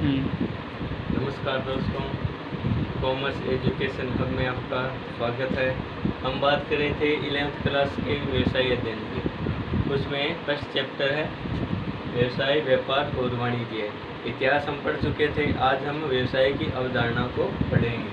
नमस्कार दोस्तों, commerce education hub में आपका स्वागत है। हम बात कर रहे थे 11th क्लास के व्यवसाय अध्ययन की। उसमें फर्स्ट चैप्टर है व्यवसाय, व्यापार और वाणिज्य। इतिहास हम पढ़ चुके थे। आज हम व्यवसाय की अवधारणा को पढ़ेंगे।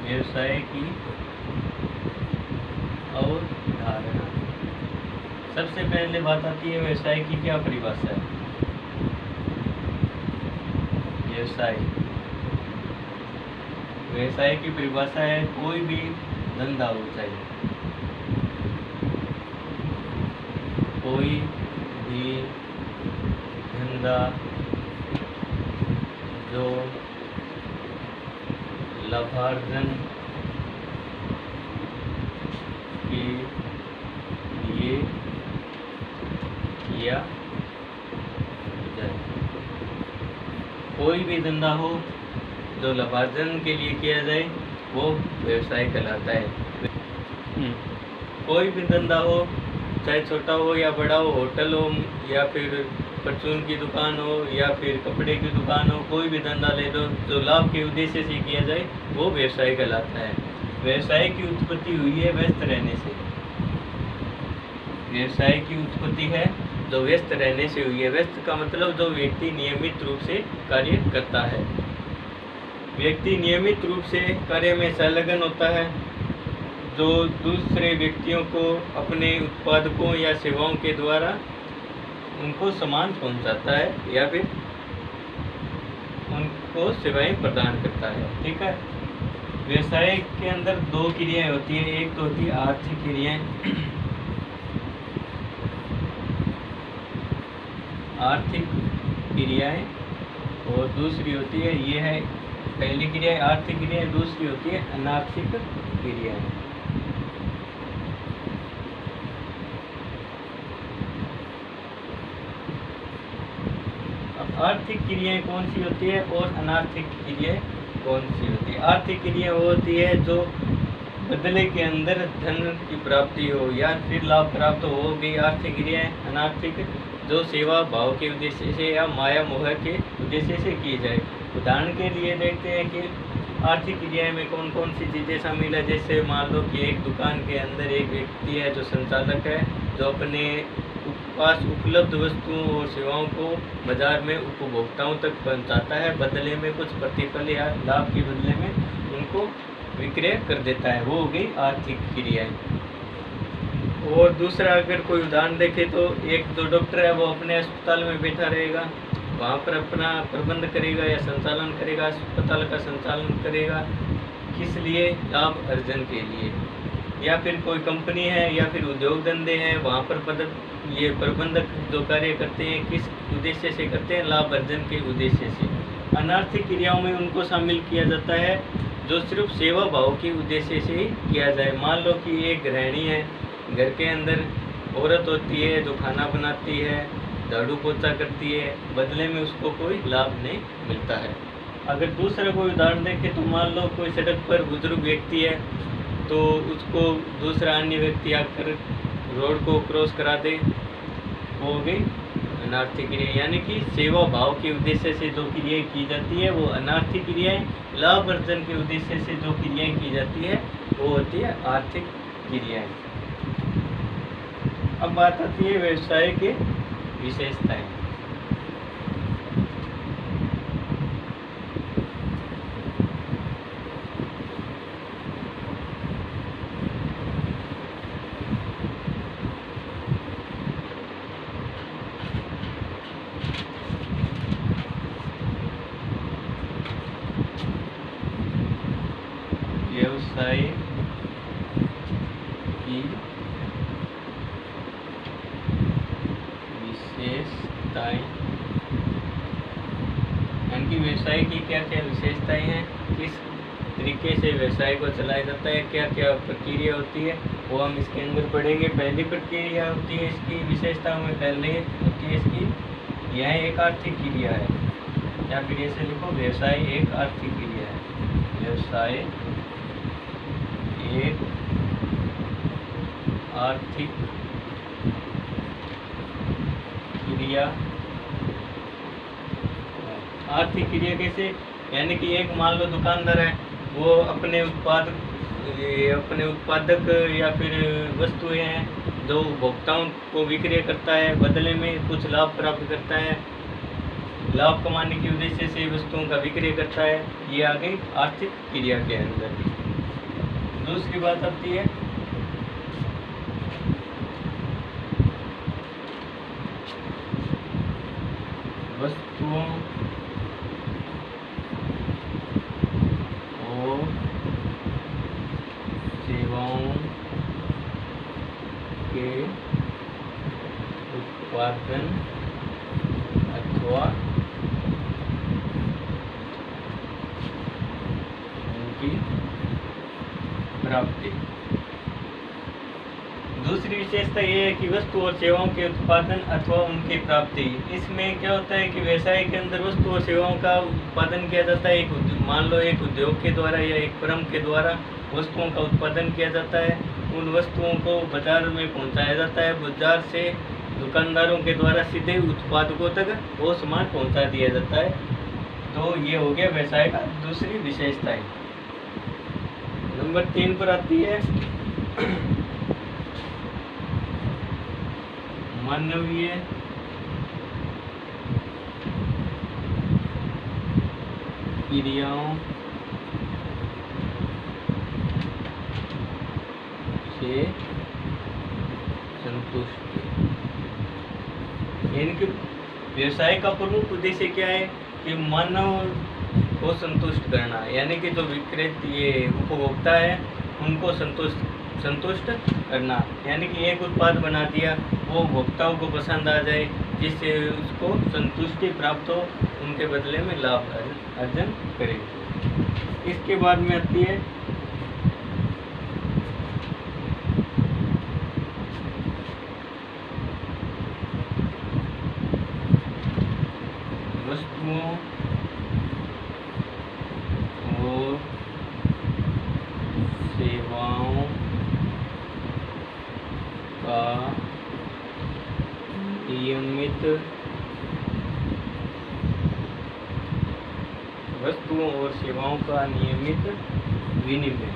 व्यवसाय की अवधारणा। सबसे पहले बात आती है व्यवसाय की क्या परिभाषा है। व्यवसाय की परिभाषा है कोई भी धंधा हो, चाहिए कोई भी धंधा जो लाभार्जन के लिए किया जाए। कोई भी धंधा हो जो लाभार्जन के लिए किया जाए वो व्यवसाय कहलाता है। कोई भी धंधा हो, चाहे छोटा हो या बड़ा हो, होटल हो या फिर परचून की दुकान हो या फिर कपड़े की दुकान हो, कोई भी धंधा ले लो जो लाभ के उद्देश्य से किया जाए वो व्यवसाय कहलाता है। व्यवसाय की उत्पत्ति हुई है व्यस्त रहने से। व्यवसाय की उत्पत्ति है जो व्यस्त रहने से हुई है। व्यस्त का मतलब जो व्यक्ति नियमित रूप से कार्य करता है। व्यक्ति नियमित रूप से कार्य में संलग्न होता है, जो दूसरे व्यक्तियों को अपने उत्पादकों या सेवाओं के द्वारा उनको सामान पहुंचाता है या फिर उनको सेवाएं प्रदान करता है। ठीक है। व्यवसाय के अंदर दो क्रियाएं होती है। एक तो होती है आर्थिक क्रियाएं, और दूसरी होती है, ये है पहली क्रिया है आर्थिक क्रियाएं, दूसरी होती है अनार्थिक क्रियाएं। आर्थिक क्रियाएं कौन सी होती है और अनार्थिक क्रियाएं कौन सी होती है। आर्थिक क्रिया वो होती है जो बदले के अंदर धन की प्राप्ति हो या फिर लाभ प्राप्त हो गई आर्थिक क्रियाएं। अनार्थिक जो सेवा भाव के उद्देश्य से या माया मोह के उद्देश्य से की जाए। उदाहरण के लिए देखते हैं कि आर्थिक क्रियाएं में कौन कौन सी चीज़ें शामिल है। जैसे मान लो कि एक दुकान के अंदर एक व्यक्ति है जो संचालक है, जो अपने पास उपलब्ध वस्तुओं और सेवाओं को बाजार में उपभोक्ताओं तक पहुंचाता है, बदले में कुछ प्रतिफल या लाभ के बदले में उनको विक्रय कर देता है। वो हो गई आर्थिक क्रियाएं। और दूसरा अगर कोई उदाहरण देखें तो एक जो डॉक्टर है वो अपने अस्पताल में बैठा रहेगा, वहाँ पर अपना प्रबंध करेगा या संचालन करेगा, अस्पताल का संचालन करेगा। किस लिए? लाभ अर्जन के लिए। या फिर कोई कंपनी है या फिर उद्योग धंधे हैं, वहाँ पर ये प्रबंधक जो कार्य करते हैं किस उद्देश्य से करते हैं? लाभ अर्जन के उद्देश्य से। अनार्थिक क्रियाओं में उनको शामिल किया जाता है जो सिर्फ सेवा भाव के उद्देश्य से किया जाए। मान लो कि एक गृहिणी है, घर के अंदर औरत होती है जो खाना बनाती है, झाड़ू पोछा करती है, बदले में उसको कोई लाभ नहीं मिलता है। अगर दूसरा कोई उदाहरण देखें तो मान लो कोई सड़क पर बुजुर्ग व्यक्ति है, तो उसको दूसरा अन्य व्यक्ति आकर रोड को क्रॉस करा दे, वो हो गई अनार्थिक क्रिया। यानी कि सेवा भाव के उद्देश्य से जो क्रियाएं की जाती है वो अनार्थिक क्रियाएं, लाभ अर्जन के उद्देश्य से जो क्रियाएं की जाती है वो होती है आर्थिक क्रियाएं। अब बात आती है व्यवसाय के विशेषताएं। व्यवसाय की विशेषताएं, यानी कि व्यवसाय की क्या क्या विशेषताएं हैं, किस तरीके से व्यवसाय को चलाया जाता है, क्या क्या प्रक्रिया होती है, वो हम इसके अंदर पढ़ेंगे। पहली प्रक्रिया होती है इसकी विशेषताओं में पहले होती है इसकी, यह एक आर्थिक क्रिया है, या फिर ऐसे लिखो व्यवसाय एक आर्थिक क्रिया है। व्यवसाय एक आर्थिक क्रिया। आर्थिक क्रिया कैसे, यानी कि एक मान लो दुकानदार है, वो अपने उत्पादक या फिर वस्तुएं हैं जो उपभोक्ताओं को विक्रय करता है, बदले में कुछ लाभ प्राप्त करता है, लाभ कमाने की उद्देश्य से वस्तुओं का विक्रय करता है। ये आ गई आर्थिक क्रिया के अंदर। दूसरी बात आती है वस्तुओं और सेवाओं के उत्पादन अथवा उनकी प्राप्ति। दूसरी विशेषता ये है कि वस्तु और सेवाओं के उत्पादन अथवा उनकी प्राप्ति। इसमें क्या होता है कि व्यवसाय के अंदर वस्तु और सेवाओं का उत्पादन किया जाता है। मान लो एक उद्योग के द्वारा या एक फर्म के द्वारा वस्तुओं का उत्पादन किया जाता है, उन वस्तुओं को बाजार में पहुंचाया जाता है, बाजार से दुकानदारों के द्वारा सीधे उत्पादकों तक वो सामान पहुंचा दिया जाता है। तो ये हो गया व्यवसाय का दूसरी विशेषताएं। नंबर 3 पर आती है मानवीय क्रियाओं से संतुष्टि। यानी कि व्यवसाय का प्रमुख उद्देश्य क्या है कि मानव को संतुष्ट करना, यानी कि जो विक्रेता ये उपभोक्ता है उनको संतुष्ट करना। यानी कि एक उत्पाद बना दिया, वो उपभोक्ताओं को पसंद आ जाए, जिससे उसको संतुष्टि प्राप्त हो, उनके बदले में लाभ अर्जन करे। इसके बाद में आती है वस्तुओं और सेवाओं का नियमित विनिमय।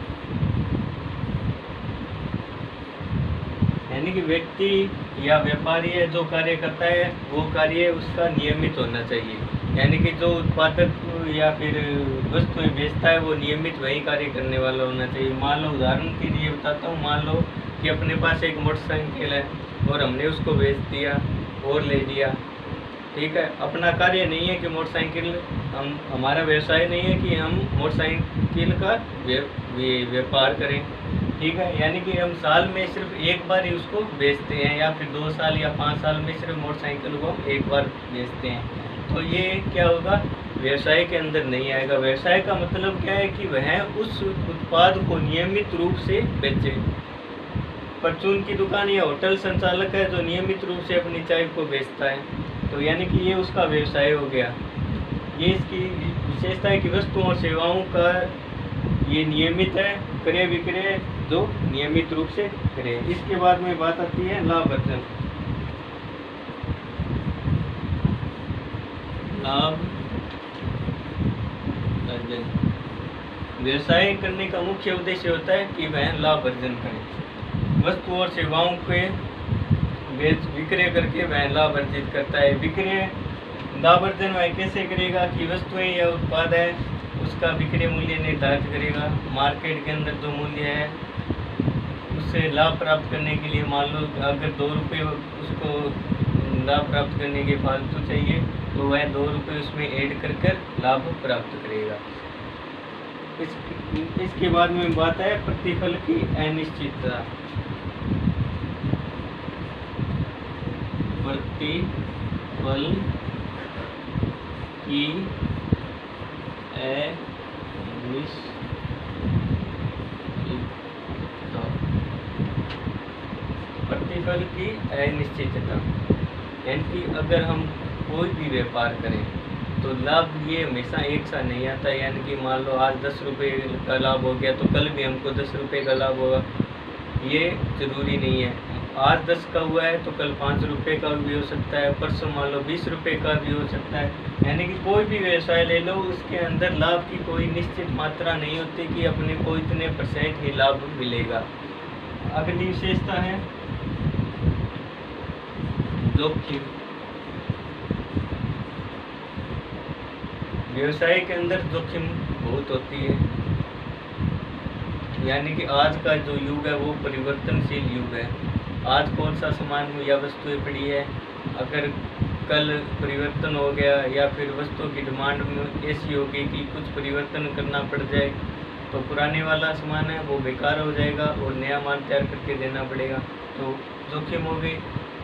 यानी कि व्यक्ति या व्यापारी है जो कार्य करता है वो कार्य उसका नियमित होना चाहिए। यानी कि जो उत्पादक या फिर वस्तुएं बेचता है वो नियमित वही कार्य करने वाला होना चाहिए। मान लो उदाहरण के लिए बताता हूँ, मान लो कि अपने पास एक मोटरसाइकिल है और हमने उसको बेच दिया और ले लिया, ठीक है। अपना कार्य नहीं है कि मोटरसाइकिल हमारा व्यवसाय नहीं है कि हम मोटरसाइकिल का व्यापार करें, ठीक है। यानी कि हम साल में सिर्फ एक बार ही उसको बेचते हैं, या फिर 2 साल या 5 साल में सिर्फ मोटरसाइकिल को हम एक बार बेचते हैं। तो ये क्या होगा, व्यवसाय के अंदर नहीं आएगा। व्यवसाय का मतलब क्या है कि वह उस उत्पाद को नियमित रूप से बेचे। परचून की दुकान या होटल संचालक है जो नियमित रूप से अपनी चाय को बेचता है, तो यानी कि ये उसका व्यवसाय हो गया। ये इसकी विशेषता है कि वस्तुओं और सेवाओं का ये नियमित है, क्रय विक्रय जो नियमित रूप से करे। इसके बाद में बात आती है लाभ अर्जन। लाभ अर्जन व्यवसाय करने का मुख्य उद्देश्य होता है कि वह लाभ अर्जन करे। वस्तु और सेवाओं के विक्रय करके वह लाभ अर्जित करता है। विक्रय लाभ अर्जन वह कैसे करेगा कि वस्तुएं या उत्पाद है उसका विक्रय मूल्य निर्धारित करेगा। मार्केट के अंदर जो मूल्य है उससे लाभ प्राप्त करने के लिए, मान लो अगर 2 रुपये उसको लाभ प्राप्त करने के फालतू चाहिए तो वह 2 रुपये उसमें ऐड कर लाभ प्राप्त करेगा। इसके बाद में बात है प्रतिफल की अनिश्चितता। प्रतिफल की प्रतिफल की अनिश्चितता, यानी कि अगर हम कोई भी व्यापार करें तो लाभ ये हमेशा एक सा नहीं आता। यानी कि मान लो आज 10 रुपये का लाभ हो गया तो कल भी हमको 10 रुपये का लाभ होगा। ये ज़रूरी नहीं है। आज 10 का हुआ है तो कल 5 रुपये का भी हो सकता है, परसों मान लो 20 रुपये का भी हो सकता है। यानी कि कोई भी व्यवसाय ले लो, उसके अंदर लाभ की कोई निश्चित मात्रा नहीं होती कि अपने को इतने % ही लाभ मिलेगा। अगली विशेषता है जोखिम। व्यवसाय के अंदर जोखिम बहुत होती है। यानी कि आज का जो युग है वो परिवर्तनशील युग है। आज कौन सा सामान या वस्तुएं पड़ी है, अगर कल परिवर्तन हो गया या फिर वस्तुओं की डिमांड में ऐसी होगी कि कुछ परिवर्तन करना पड़ जाए तो पुराने वाला सामान है वो बेकार हो जाएगा और नया माल तैयार करके देना पड़ेगा, तो जोखिम हो गई।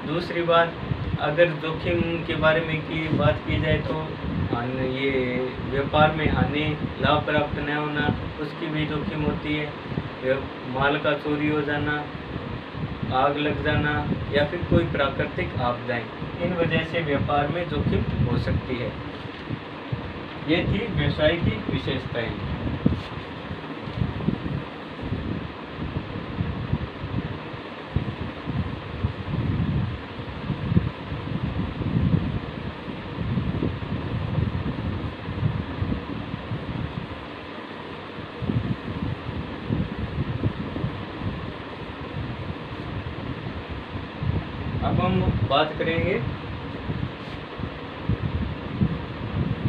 दूसरी बात, अगर जोखिम के बारे में की बात की जाए तो ये व्यापार में हानि, लाभ प्राप्त न होना, उसकी भी जोखिम होती है। माल का चोरी हो जाना, आग लग जाना या फिर कोई प्राकृतिक आपदाएं, इन वजह से व्यापार में जोखिम हो सकती है। ये थी व्यवसाय की विशेषताएं। अब हम बात करेंगे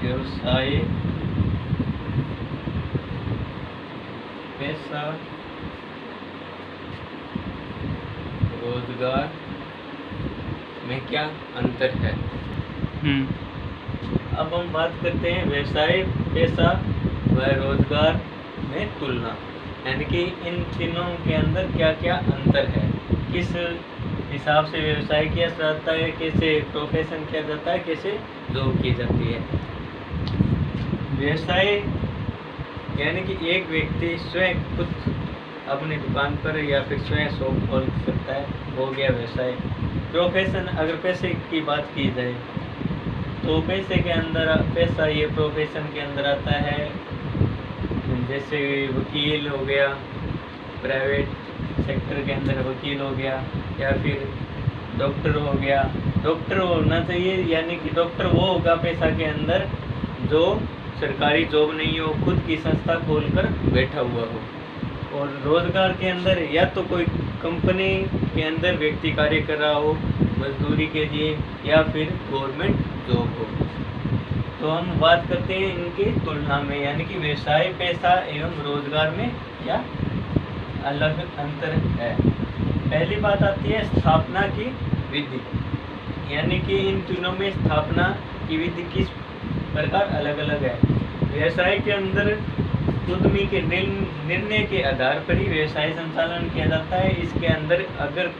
व्यवसाय, पैसा, रोजगार में क्या अंतर है। अब हम बात करते हैं व्यवसाय, पैसा व रोजगार में तुलना, यानी कि इन तीनों के अंदर क्या क्या अंतर है, किस हिसाब से व्यवसाय किया जाता है, कैसे प्रोफेशन किया जाता है, कैसे जॉब की जाती है। व्यवसाय यानी कि एक व्यक्ति स्वयं खुद अपनी दुकान पर या फिर स्वयं शॉप खोल सकता है, हो गया व्यवसाय। प्रोफेशन, अगर पैसे की बात की जाए तो पैसे के अंदर पैसा ये प्रोफेशन के अंदर आता है, जैसे वकील हो गया, प्राइवेट सेक्टर के अंदर वकील हो गया, या फिर डॉक्टर हो गया। डॉक्टर होना चाहिए, यानी कि डॉक्टर वो होगा पैसा के अंदर जो सरकारी जॉब नहीं हो, खुद की संस्था खोलकर बैठा हुआ हो। और रोजगार के अंदर या तो कोई कंपनी के अंदर व्यक्ति कार्य कर रहा हो मजदूरी के लिए, या फिर गवर्नमेंट जॉब हो। तो हम बात करते हैं इनकी तुलना में, यानी कि व्यवसाय, पैसा एवं रोजगार में क्या अलग अंतर है। पहली बात आती है स्थापना की विधि, यानी कि इन तीनों में स्थापना की विधि किस प्रकार अलग अलग है। व्यवसाय के अंदर उद्यमी के निर्णय के आधार पर ही व्यवसाय संचालन किया जाता है। इसके अंदर अगर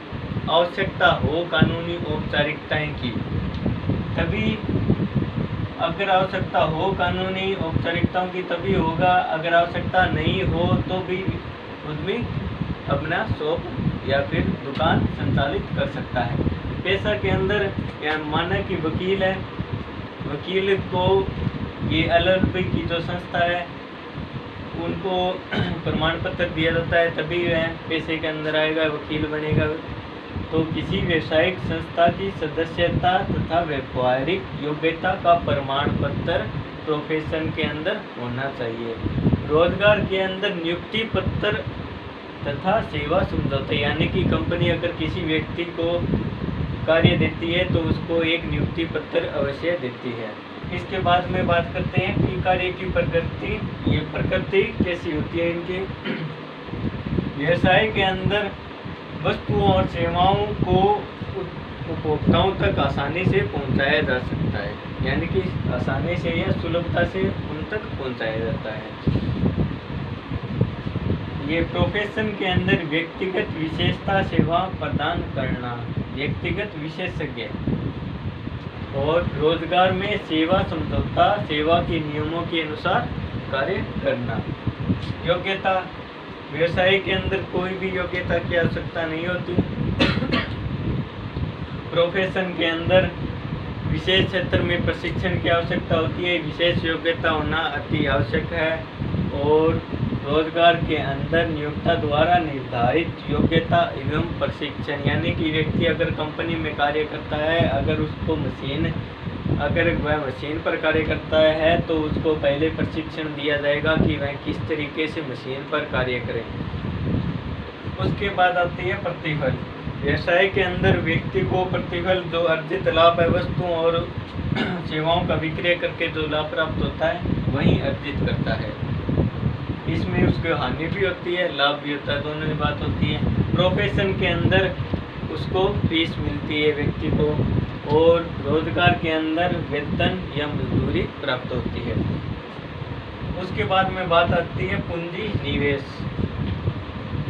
आवश्यकता हो कानूनी औपचारिकताएं की तभी, अगर आवश्यकता हो कानूनी औपचारिकताओं की तभी होगा, अगर आवश्यकता नहीं हो तो भी उद्यमी अपना शॉप या फिर दुकान संचालित कर सकता है। पैसा के अंदर या माना कि वकील है, वकील को ये LLP की जो संस्था है उनको प्रमाण पत्र दिया जाता है, तभी वह पैसे के अंदर आएगा, वकील बनेगा। तो किसी व्यावसायिक संस्था की सदस्यता तथा व्यापारिक योग्यता का प्रमाण पत्र प्रोफेशन के अंदर होना चाहिए। रोजगार के अंदर नियुक्ति पत्र तथा सेवा समझौते, यानी कि कंपनी अगर किसी व्यक्ति को कार्य देती है तो उसको एक नियुक्ति पत्र अवश्य देती है। इसके बाद में बात करते हैं कि कार्य की प्रकृति, ये प्रकृति कैसी होती है इनकी। व्यवसाय के अंदर वस्तुओं और सेवाओं को उपभोक्ताओं तक आसानी से पहुंचाया जा सकता है, यानी कि आसानी से या सुलभता से उन तक पहुंचाया जाता है। ये प्रोफेशन के अंदर व्यक्तिगत विशेषता सेवा प्रदान करना, व्यक्तिगत विशेषज्ञ। और रोजगार में सेवा समझौता, सेवा के नियमों के अनुसार कार्य करना। योग्यता, व्यवसाय के अंदर कोई भी योग्यता की आवश्यकता नहीं होती। प्रोफेशन के अंदर विशेष क्षेत्र में प्रशिक्षण की आवश्यकता होती है, विशेष योग्यता होना अति आवश्यक है। और रोजगार के अंदर नियोक्ता द्वारा निर्धारित योग्यता एवं प्रशिक्षण, यानी कि व्यक्ति अगर कंपनी में कार्य करता है, अगर वह मशीन पर कार्य करता है तो उसको पहले प्रशिक्षण दिया जाएगा कि वह किस तरीके से मशीन पर कार्य करे। उसके बाद आती है प्रतिफल। व्यवसाय के अंदर व्यक्ति को प्रतिफल, जो अर्जित लाभ है, वस्तुओं और सेवाओं का विक्रय करके जो लाभ प्राप्त होता है वही अर्जित करता है। इसमें उसको हानि भी होती है, लाभ भी होता है, दोनों ही बात होती है। प्रोफेशन के अंदर उसको फीस मिलती है व्यक्ति को, और रोजगार के अंदर वेतन या मजदूरी प्राप्त होती है। उसके बाद में बात आती है पूंजी निवेश।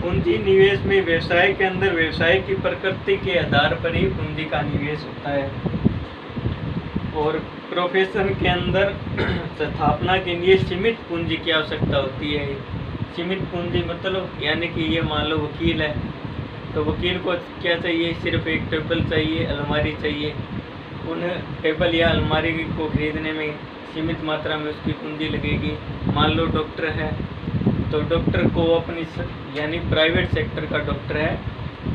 पूंजी निवेश में व्यवसाय के अंदर व्यवसाय की प्रकृति के आधार पर ही पूंजी का निवेश होता है। और प्रोफेशन के अंदर स्थापना के लिए सीमित पूंजी की आवश्यकता होती है। सीमित पूंजी मतलब यानी कि ये मान लो वकील है, तो वकील को क्या चाहिए, सिर्फ एक टेबल चाहिए, अलमारी चाहिए। उन टेबल या अलमारी को खरीदने में सीमित मात्रा में उसकी पूंजी लगेगी। मान लो डॉक्टर है, तो डॉक्टर को अपनी यानी प्राइवेट सेक्टर का डॉक्टर है,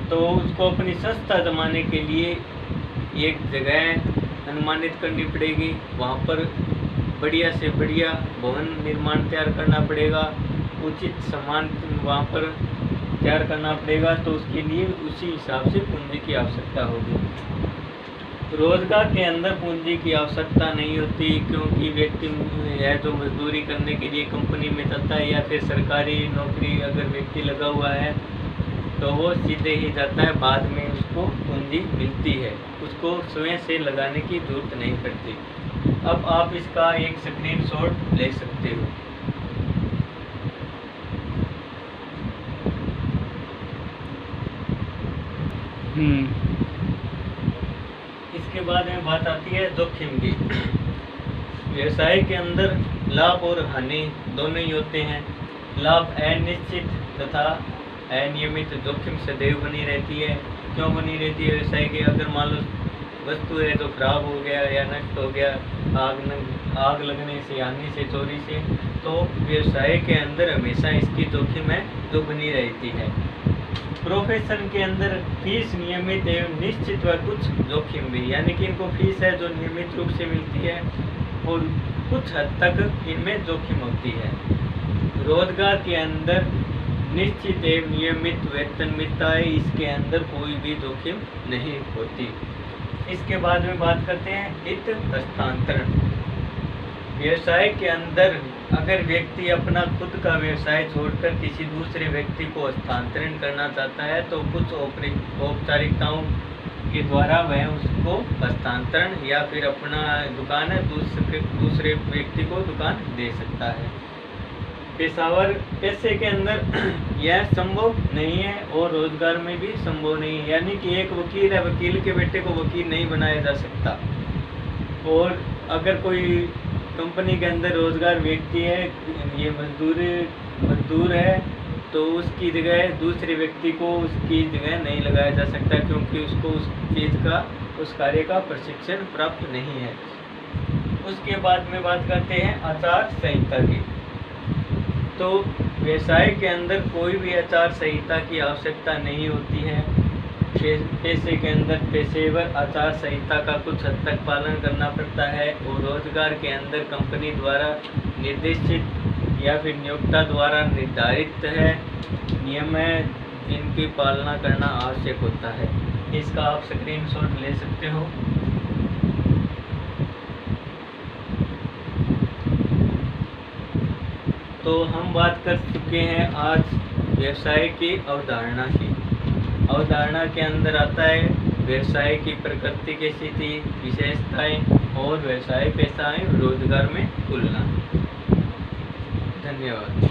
तो उसको अपनी संस्था जमाने के लिए एक जगह अनुमानित करनी पड़ेगी, वहाँ पर बढ़िया से बढ़िया भवन निर्माण तैयार करना पड़ेगा, उचित सामान वहाँ पर तैयार करना पड़ेगा, तो उसके लिए उसी हिसाब से पूंजी की आवश्यकता होगी। रोजगार के अंदर पूंजी की आवश्यकता नहीं होती, क्योंकि व्यक्ति है जो मजदूरी करने के लिए कंपनी में जाता है, या फिर सरकारी नौकरी अगर व्यक्ति लगा हुआ है तो वो सीधे ही जाता है, बाद में उसको पूंजी मिलती है, उसको स्वयं से लगाने की जरूरत नहीं पड़ती। अब आप इसका एक स्क्रीनशॉट ले सकते हो। इसके बाद में बात आती है जोखिम की। व्यवसाय के अंदर लाभ और हानि दोनों ही होते हैं। लाभ अनिश्चित तथा अनियमित, जोखिम सदैव बनी रहती है। क्यों बनी रहती है? व्यवसाय के अगर मान लो वस्तु है तो खराब हो गया या नष्ट हो गया, आग लगने से, हानि से, चोरी से, तो व्यवसाय के अंदर हमेशा इसकी जोखिम है जो बनी रहती है। प्रोफेशन के अंदर फीस नियमित एवं निश्चित व कुछ जोखिम भी, यानी कि इनको फीस है जो नियमित रूप से मिलती है और कुछ हद तक इनमें जोखिम होती है। रोजगार के अंदर निश्चित एवं नियमित वेतन मिलता है, इसके अंदर कोई भी जोखिम नहीं होती। इसके बाद में बात करते हैं हित हस्तांतरण। व्यवसाय के अंदर अगर व्यक्ति अपना खुद का व्यवसाय छोड़कर किसी दूसरे व्यक्ति को हस्तांतरण करना चाहता है तो कुछ औपचारिकताओं के द्वारा वह उसको हस्तांतरण या फिर अपना दुकान है दूसरे व्यक्ति को दुकान दे सकता है। पेशावर पैसे के अंदर यह संभव नहीं है और रोजगार में भी संभव नहीं है, यानी कि एक वकील है, वकील के बेटे को वकील नहीं बनाया जा सकता। और अगर कोई कंपनी के अंदर रोजगार व्यक्ति है, ये मजदूर है, तो उसकी जगह दूसरे व्यक्ति को उसकी जगह नहीं लगाया जा सकता, क्योंकि उसको उस चीज़ का, उस कार्य का प्रशिक्षण प्राप्त नहीं है। उसके बाद में बात करते हैं आचार संहिता की। तो व्यवसाय के अंदर कोई भी आचार संहिता की आवश्यकता नहीं होती है। पैसे के अंदर पेशेवर आचार संहिता का कुछ हद तक पालन करना पड़ता है, और रोजगार के अंदर कंपनी द्वारा निर्देशित या फिर नियोक्ता द्वारा निर्धारित है नियम है जिनकी पालना करना आवश्यक होता है। इसका आप स्क्रीनशॉट ले सकते हो। तो हम बात कर चुके हैं आज व्यवसाय की अवधारणा की। अवधारणा के अंदर आता है व्यवसाय की प्रकृति की स्थिति, विशेषताएं और व्यवसाय पेशाएं रोजगार में तुलना। धन्यवाद।